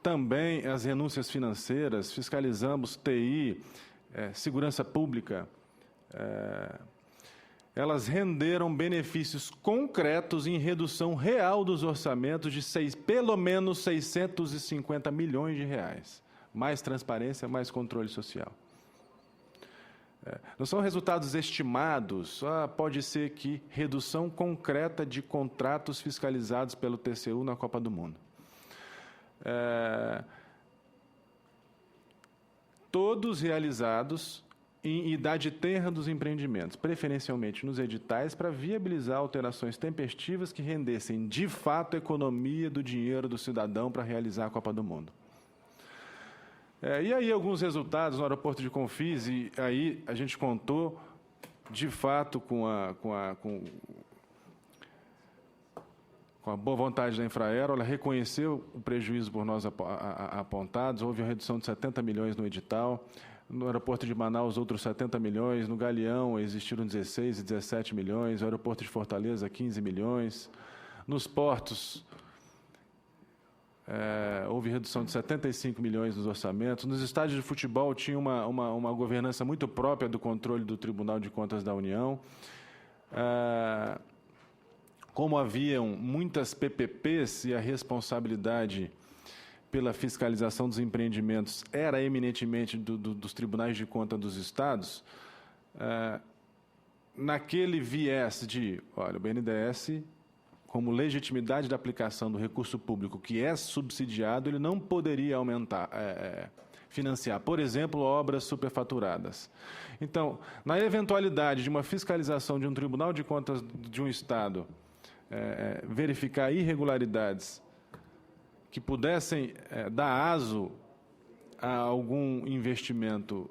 também as renúncias financeiras, fiscalizamos TI, segurança pública, elas renderam benefícios concretos em redução real dos orçamentos de pelo menos 650 milhões de reais. Mais transparência, mais controle social. Não são resultados estimados, pode ser que redução concreta de contratos fiscalizados pelo TCU na Copa do Mundo. Todos realizados em idade tenra dos empreendimentos, preferencialmente nos editais, para viabilizar alterações tempestivas que rendessem, de fato, a economia do dinheiro do cidadão para realizar a Copa do Mundo. E aí alguns resultados no aeroporto de Confins, e aí a gente contou, de fato, com a boa vontade da Infraero, ela reconheceu o prejuízo por nós apontados, houve uma redução de 70 milhões no edital, no aeroporto de Manaus, outros 70 milhões, no Galeão existiram 16 e 17 milhões, no aeroporto de Fortaleza, 15 milhões, nos portos, houve redução de 75 milhões nos orçamentos. Nos estádios de futebol tinha uma governança muito própria do controle do Tribunal de Contas da União. Como haviam muitas PPPs e a responsabilidade pela fiscalização dos empreendimentos era eminentemente dos tribunais de conta dos estados, naquele viés de, olha, o BNDES, como legitimidade da aplicação do recurso público que é subsidiado, ele não poderia financiar, por exemplo, obras superfaturadas. Então, na eventualidade de uma fiscalização de um tribunal de contas de um estado verificar irregularidades que pudessem dar aso a algum investimento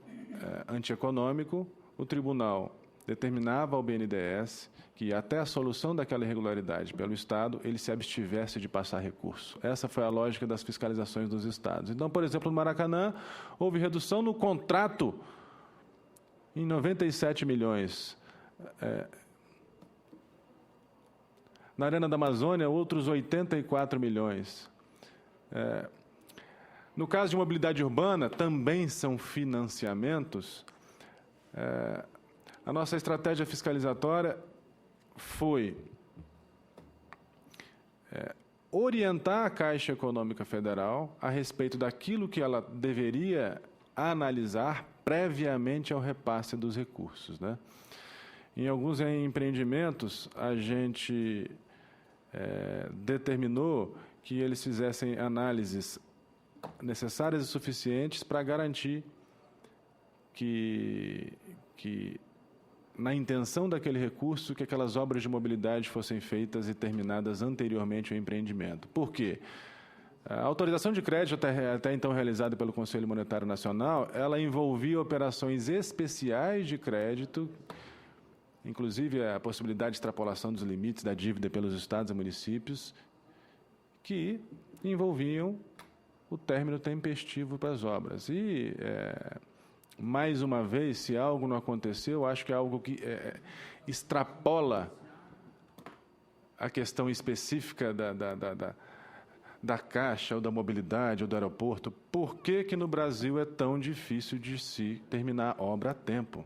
antieconômico, o tribunal determinava ao BNDES que, até a solução daquela irregularidade pelo Estado, ele se abstivesse de passar recurso. Essa foi a lógica das fiscalizações dos Estados. Então, por exemplo, no Maracanã, houve redução no contrato em 97 milhões. Na Arena da Amazônia, outros 84 milhões. No caso de mobilidade urbana, também são financiamentos. A nossa estratégia fiscalizatória foi orientar a Caixa Econômica Federal a respeito daquilo que ela deveria analisar previamente ao repasse dos recursos, né? Em alguns empreendimentos, a gente determinou que eles fizessem análises necessárias e suficientes para garantir que na intenção daquele recurso, que aquelas obras de mobilidade fossem feitas e terminadas anteriormente ao empreendimento. Por quê? A autorização de crédito, até então realizada pelo Conselho Monetário Nacional, ela envolvia operações especiais de crédito, inclusive a possibilidade de extrapolação dos limites da dívida pelos estados e municípios, que envolviam o término tempestivo para as obras. E, mais uma vez, se algo não aconteceu, acho que é algo que extrapola a questão específica da Caixa, ou da mobilidade, ou do aeroporto. Por que no Brasil é tão difícil de se terminar a obra a tempo?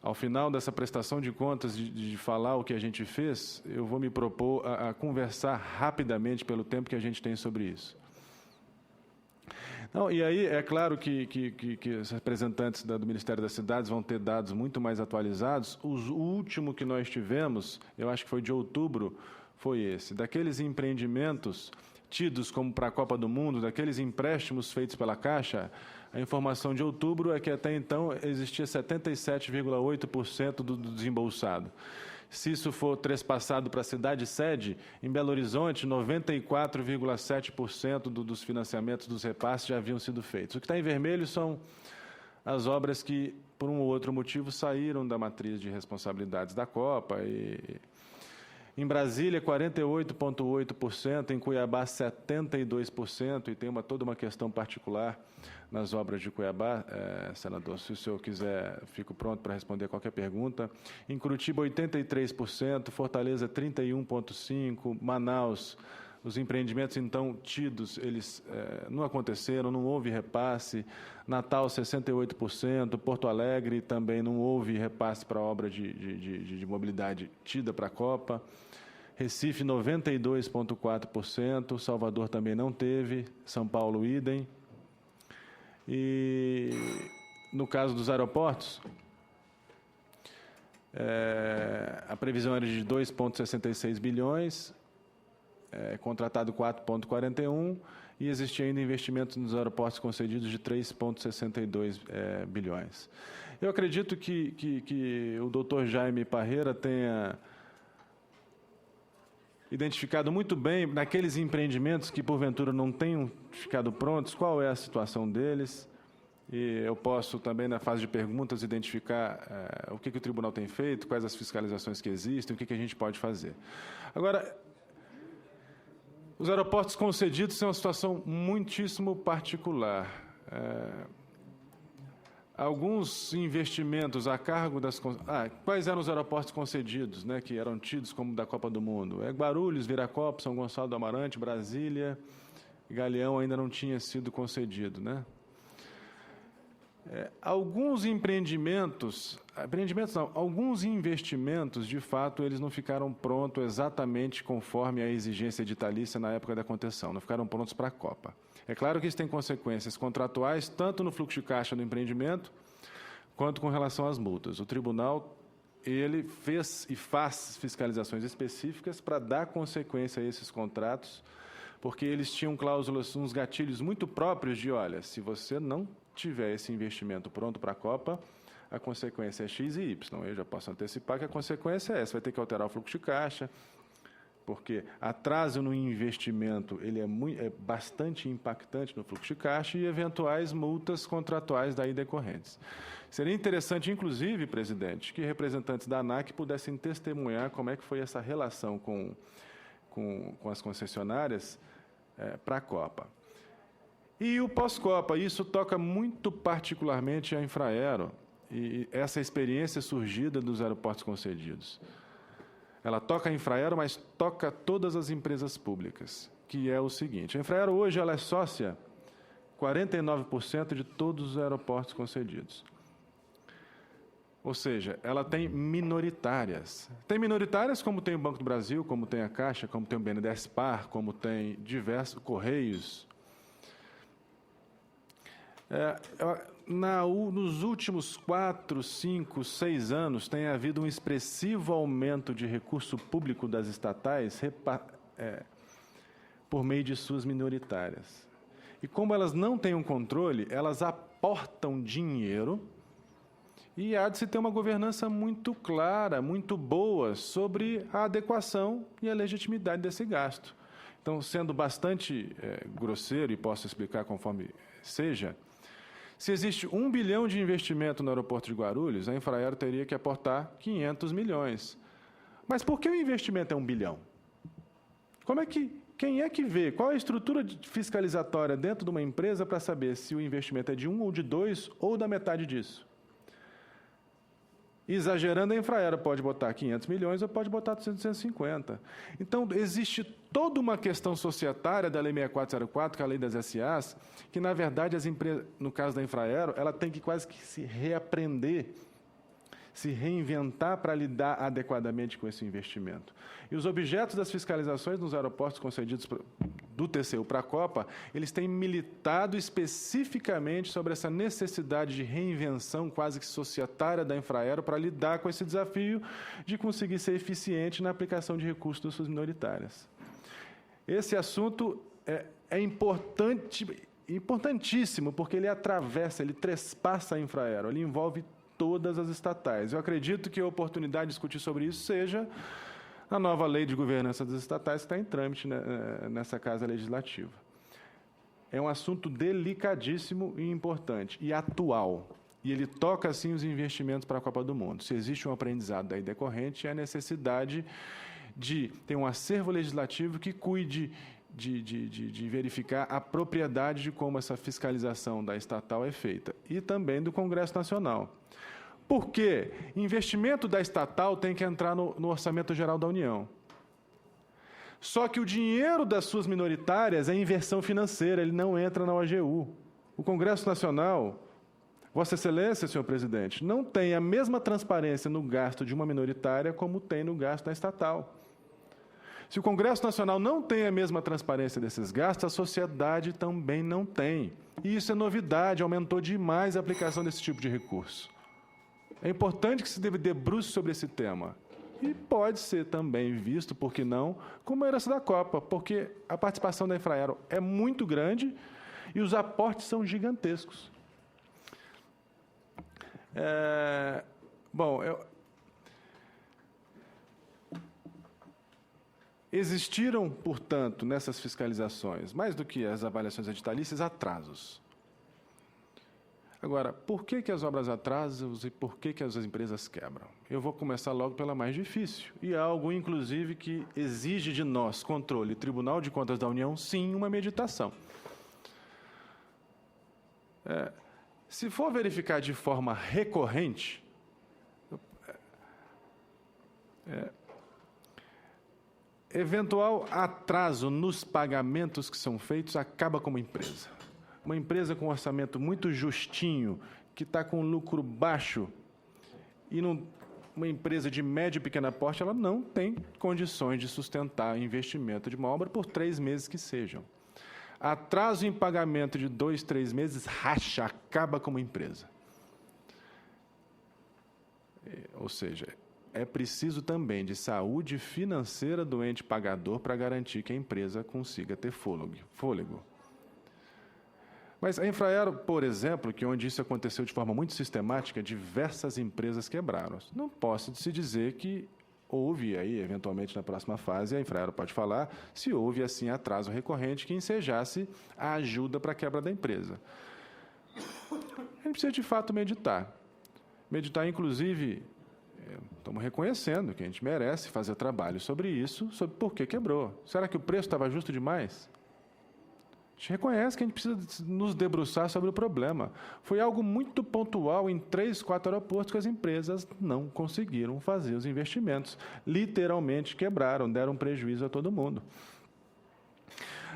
Ao final dessa prestação de contas, de falar o que a gente fez, eu vou me propor a conversar rapidamente pelo tempo que a gente tem sobre isso. Não, e aí, é claro que os representantes do Ministério das Cidades vão ter dados muito mais atualizados. O último que nós tivemos, eu acho que foi de outubro, foi esse. Daqueles empreendimentos tidos como para a Copa do Mundo, daqueles empréstimos feitos pela Caixa, a informação de outubro é que até então existia 77,8% do desembolsado. Se isso for trespassado para a cidade sede, em Belo Horizonte, 94,7% dos financiamentos dos repasses já haviam sido feitos. O que está em vermelho são as obras que, por um ou outro motivo, saíram da matriz de responsabilidades da Copa. Em Brasília, 48,8%, em Cuiabá, 72%, e tem toda uma questão particular nas obras de Cuiabá. Senador, se o senhor quiser, fico pronto para responder qualquer pergunta. Em Curitiba, 83%, Fortaleza, 31,5%, Manaus, os empreendimentos, então, tidos, eles não aconteceram, não houve repasse. Natal, 68%, Porto Alegre também não houve repasse para a obra de mobilidade tida para a Copa. Recife, 92,4%, Salvador também não teve, São Paulo, idem. E, no caso dos aeroportos, a previsão era de 2,66 bilhões, contratado 4,41, e existia ainda investimentos nos aeroportos concedidos de 3,62 bilhões. Eu acredito que o doutor Jaime Parreira tenha identificado muito bem, naqueles empreendimentos que, porventura, não tenham ficado prontos, qual é a situação deles. E eu posso também, na fase de perguntas, identificar o que o tribunal tem feito, quais as fiscalizações que existem, o que a gente pode fazer. Agora, os aeroportos concedidos são uma situação muitíssimo particular. alguns investimentos a cargo das... quais eram os aeroportos concedidos, né, que eram tidos como da Copa do Mundo? Guarulhos, Viracopos, São Gonçalo do Amarante, Brasília, Galeão ainda não tinha sido concedido, né? Alguns alguns investimentos, de fato, eles não ficaram prontos exatamente conforme a exigência editalícia na época da concessão, não ficaram prontos para a Copa. É claro que isso tem consequências contratuais, tanto no fluxo de caixa do empreendimento, quanto com relação às multas. O tribunal, ele fez e faz fiscalizações específicas para dar consequência a esses contratos, porque eles tinham cláusulas, uns gatilhos muito próprios de, olha, se você não tiver esse investimento pronto para a Copa, a consequência é X e Y. Eu já posso antecipar que a consequência é essa, vai ter que alterar o fluxo de caixa, porque atraso no investimento ele é bastante impactante no fluxo de caixa e eventuais multas contratuais daí decorrentes. Seria interessante, inclusive, presidente, que representantes da ANAC pudessem testemunhar como é que foi essa relação com as concessionárias para a Copa. E o pós-Copa, isso toca muito particularmente a Infraero, e essa experiência surgida dos aeroportos concedidos. Ela toca a Infraero, mas toca todas as empresas públicas, que é o seguinte: a Infraero hoje ela é sócia 49% de todos os aeroportos concedidos. Ou seja, ela tem minoritárias. Tem minoritárias como tem o Banco do Brasil, como tem a Caixa, como tem o BNDES Par, como tem diversos Correios. Nos últimos 4, 5, 6 anos, tem havido um expressivo aumento de recurso público das estatais por meio de suas minoritárias. E como elas não têm um controle, elas aportam dinheiro e há de se ter uma governança muito clara, muito boa, sobre a adequação e a legitimidade desse gasto. Então, sendo bastante grosseiro, e posso explicar conforme seja, se existe 1 bilhão de investimento no aeroporto de Guarulhos, a Infraero teria que aportar 500 milhões. Mas por que o investimento é 1 bilhão? Quem é que vê? Qual é a estrutura fiscalizatória dentro de uma empresa para saber se o investimento é de 1 ou de 2 ou da metade disso? Exagerando, a Infraero pode botar 500 milhões ou pode botar 250. Então, existe toda uma questão societária da Lei 6404, que é a Lei das SAs, que, na verdade, as empresas, no caso da Infraero, ela tem que quase que se reaprender, se reinventar para lidar adequadamente com esse investimento. E os objetos das fiscalizações nos aeroportos concedidos do TCU para a Copa, eles têm militado especificamente sobre essa necessidade de reinvenção quase que societária da Infraero para lidar com esse desafio de conseguir ser eficiente na aplicação de recursos das suas minoritárias. Esse assunto é importantíssimo, porque ele atravessa, ele trespassa a Infraero, ele envolve todas as estatais. Eu acredito que a oportunidade de discutir sobre isso seja a nova lei de governança das estatais que está em trâmite nessa Casa Legislativa. É um assunto delicadíssimo e importante, e atual. E ele toca, sim, os investimentos para a Copa do Mundo. Se existe um aprendizado daí decorrente, é a necessidade de ter um acervo legislativo que cuide de verificar a propriedade de como essa fiscalização da estatal é feita, e também do Congresso Nacional. Por quê? Investimento da estatal tem que entrar no Orçamento Geral da União. Só que o dinheiro das suas minoritárias é inversão financeira, ele não entra na OGU. O Congresso Nacional, Vossa Excelência, senhor presidente, não tem a mesma transparência no gasto de uma minoritária como tem no gasto da estatal. Se o Congresso Nacional não tem a mesma transparência desses gastos, a sociedade também não tem. E isso é novidade, aumentou demais a aplicação desse tipo de recurso. É importante que se debruce sobre esse tema. E pode ser também visto, por que não, como a herança da Copa, porque a participação da Infraero é muito grande e os aportes são gigantescos. Existiram, portanto, nessas fiscalizações, mais do que as avaliações editalícias, atrasos. Agora, por que as obras atrasam e por que as empresas quebram? Eu vou começar logo pela mais difícil, e algo, inclusive, que exige de nós, controle, Tribunal de Contas da União, sim, uma meditação. Se for verificar de forma recorrente, eventual atraso nos pagamentos que são feitos acaba com uma empresa. Uma empresa com um orçamento muito justinho, que está com lucro baixo, e uma empresa de médio e pequeno porte, ela não tem condições de sustentar investimento de uma obra por 3 meses que sejam. Atraso em pagamento de 2, 3 meses, racha, acaba com uma empresa. Ou seja, é preciso também de saúde financeira do ente pagador para garantir que a empresa consiga ter fôlego. Mas a Infraero, por exemplo, que onde isso aconteceu de forma muito sistemática, diversas empresas quebraram. Não posso se dizer que houve aí, eventualmente na próxima fase, a Infraero pode falar, se houve assim atraso recorrente que ensejasse a ajuda para a quebra da empresa. A gente precisa de fato meditar. Meditar, inclusive, estamos reconhecendo que a gente merece fazer trabalho sobre isso, sobre por que quebrou. Será que o preço estava justo demais? A gente reconhece que a gente precisa nos debruçar sobre o problema. Foi algo muito pontual em 3, 4 aeroportos que as empresas não conseguiram fazer os investimentos. Literalmente quebraram, deram prejuízo a todo mundo.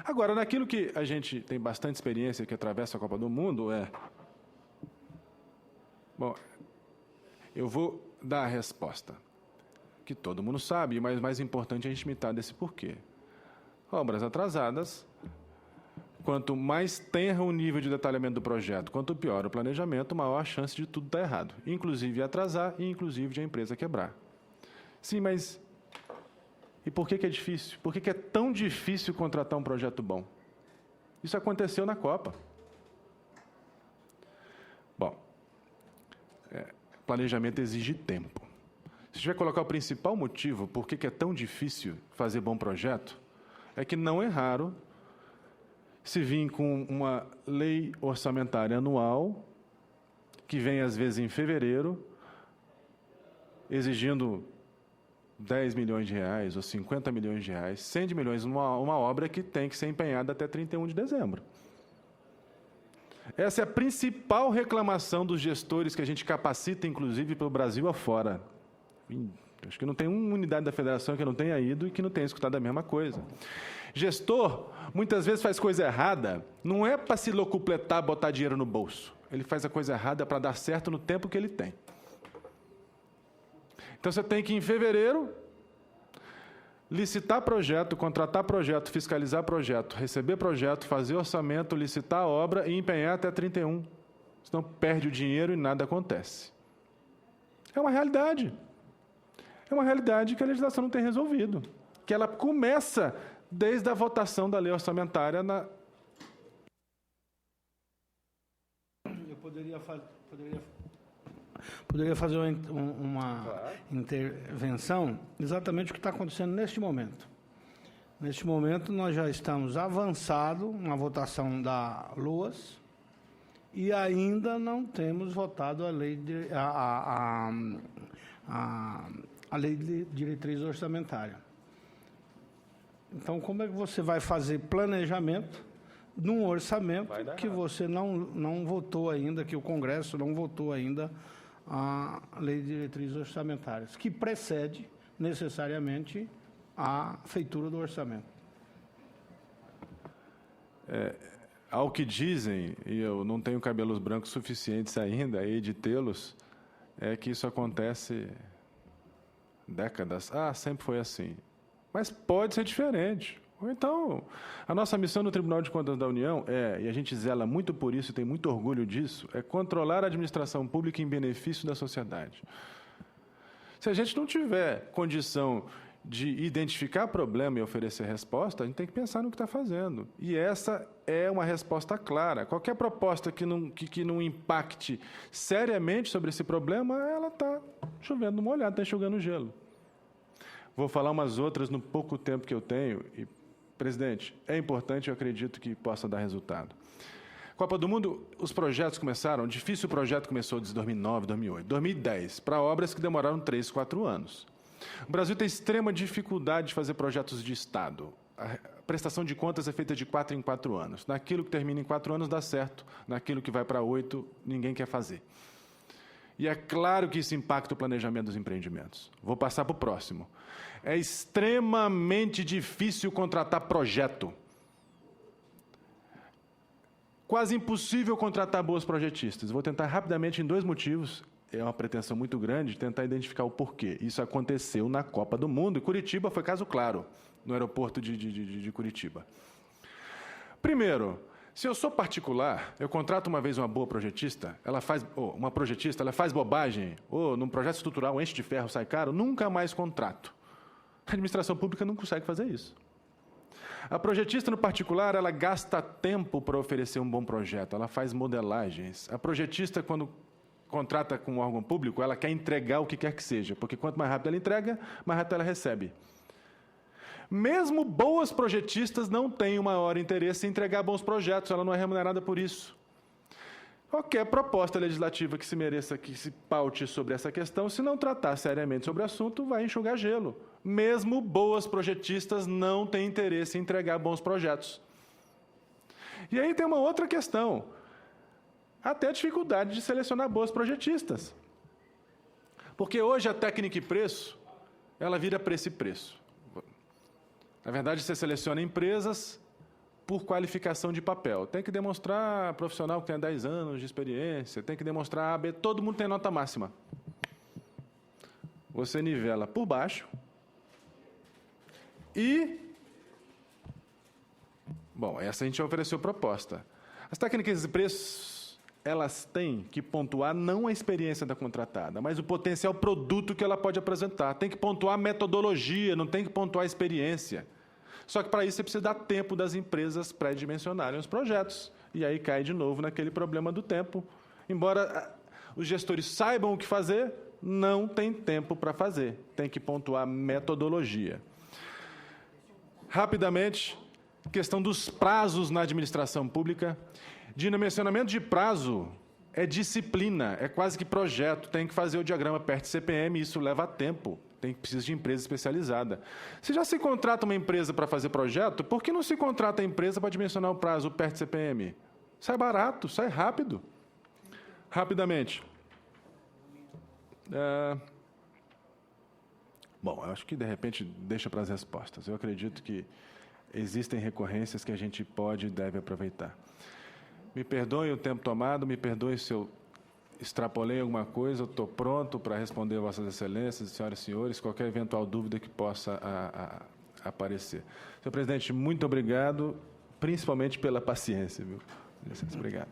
Agora, naquilo que a gente tem bastante experiência, que atravessa a Copa do Mundo, Bom, eu vou dar a resposta, que todo mundo sabe, mas mais importante é a gente imitar desse porquê. Obras atrasadas. Quanto mais tenra o nível de detalhamento do projeto, quanto pior o planejamento, maior a chance de tudo estar errado, inclusive atrasar e inclusive de a empresa quebrar. Sim, mas e por que é difícil? Por que é tão difícil contratar um projeto bom? Isso aconteceu na Copa. Bom, planejamento exige tempo. Se tiver que colocar o principal motivo por que é tão difícil fazer bom projeto, é que não é raro se vir com uma lei orçamentária anual, que vem às vezes em fevereiro, exigindo 10 milhões de reais ou 50 milhões de reais, 100 de milhões, uma obra que tem que ser empenhada até 31 de dezembro. Essa é a principal reclamação dos gestores que a gente capacita, inclusive, pelo Brasil afora. Acho que não tem uma unidade da federação que não tenha ido e que não tenha escutado a mesma coisa. Gestor, muitas vezes faz coisa errada, não é para se locupletar, botar dinheiro no bolso. Ele faz a coisa errada para dar certo no tempo que ele tem. Então, você tem que, em fevereiro, licitar projeto, contratar projeto, fiscalizar projeto, receber projeto, fazer orçamento, licitar a obra e empenhar até 31. Senão perde o dinheiro e nada acontece. É uma realidade. É uma realidade que a legislação não tem resolvido. Que ela começa desde a votação da lei orçamentária na... Eu poderia fazer uma intervenção exatamente o que está acontecendo neste momento. Neste momento, nós já estamos avançados na votação da LOAS e ainda não temos votado a lei de diretriz orçamentária. Então, como é que você vai fazer planejamento num orçamento que você não votou ainda, que o Congresso não votou ainda a lei de diretrizes orçamentárias, que precede necessariamente a feitura do orçamento? Ao que dizem, e eu não tenho cabelos brancos suficientes ainda aí de tê-los, é que isso acontece décadas. Sempre foi assim. Mas pode ser diferente. Ou então, a nossa missão no Tribunal de Contas da União e a gente zela muito por isso e tem muito orgulho disso, é controlar a administração pública em benefício da sociedade. Se a gente não tiver condição de identificar problema e oferecer resposta, a gente tem que pensar no que está fazendo. E essa é uma resposta clara. Qualquer proposta que não impacte seriamente sobre esse problema, ela está chovendo no molhado, está enxugando gelo. Vou falar umas outras no pouco tempo que eu tenho. E, presidente, é importante, eu acredito que possa dar resultado. Copa do Mundo, os projetos começaram, difícil projeto começou desde 2009, 2008, 2010, para obras que demoraram 3, 4 anos. O Brasil tem extrema dificuldade de fazer projetos de Estado. a prestação de contas é feita de 4 em 4 anos. Naquilo que termina em 4 anos dá certo, naquilo que vai para 8, ninguém quer fazer. E é claro que isso impacta o planejamento dos empreendimentos. Vou passar para o próximo. É extremamente difícil contratar projeto. Quase impossível contratar boas projetistas. Vou tentar rapidamente em 2 motivos. É uma pretensão muito grande tentar identificar o porquê. Isso aconteceu na Copa do Mundo, e Curitiba foi caso claro, no aeroporto de Curitiba. Primeiro, se eu sou particular, eu contrato uma vez uma boa projetista, ela faz bobagem, ou num projeto estrutural enche de ferro, sai caro, nunca mais contrato. A administração pública não consegue fazer isso. A projetista, no particular, ela gasta tempo para oferecer um bom projeto, ela faz modelagens. A projetista, quando contrata com um órgão público, ela quer entregar o que quer que seja, porque quanto mais rápido ela entrega, mais rápido ela recebe. Mesmo boas projetistas não têm o maior interesse em entregar bons projetos, ela não é remunerada por isso. Qualquer proposta legislativa que se mereça, que se paute sobre essa questão, se não tratar seriamente sobre o assunto, vai enxugar gelo. Mesmo boas projetistas não têm interesse em entregar bons projetos. E aí tem uma outra questão. Até a dificuldade de selecionar boas projetistas. Porque hoje a técnica e preço, ela vira preço e preço. Na verdade, você seleciona empresas por qualificação de papel. Tem que demonstrar profissional que tenha 10 anos de experiência, tem que demonstrar AB, todo mundo tem nota máxima. Você nivela por baixo e... Bom, essa a gente ofereceu proposta. As técnicas de preços, elas têm que pontuar não a experiência da contratada, mas o potencial produto que ela pode apresentar. Tem que pontuar a metodologia, não tem que pontuar a experiência. Só que, para isso, você precisa dar tempo das empresas pré-dimensionarem os projetos. E aí cai de novo naquele problema do tempo. Embora os gestores saibam o que fazer, não tem tempo para fazer. Tem que pontuar metodologia. Rapidamente, questão dos prazos na administração pública. Dimensionamento de prazo é disciplina, é quase que projeto. Tem que fazer o diagrama PERT-CPM, isso leva tempo. Precisa de empresa especializada. Se já se contrata uma empresa para fazer projeto, por que não se contrata a empresa para dimensionar o prazo, o PERT-CPM? Sai barato, sai rápido. Rapidamente. Bom, eu acho que, de repente, deixa para as respostas. Eu acredito que existem recorrências que a gente pode e deve aproveitar. Me perdoe o tempo tomado, me perdoe se eu extrapolei alguma coisa, eu estou pronto para responder a Vossas Excelências, senhoras e senhores, qualquer eventual dúvida que possa aparecer. Senhor presidente, muito obrigado, principalmente pela paciência, viu? Obrigado.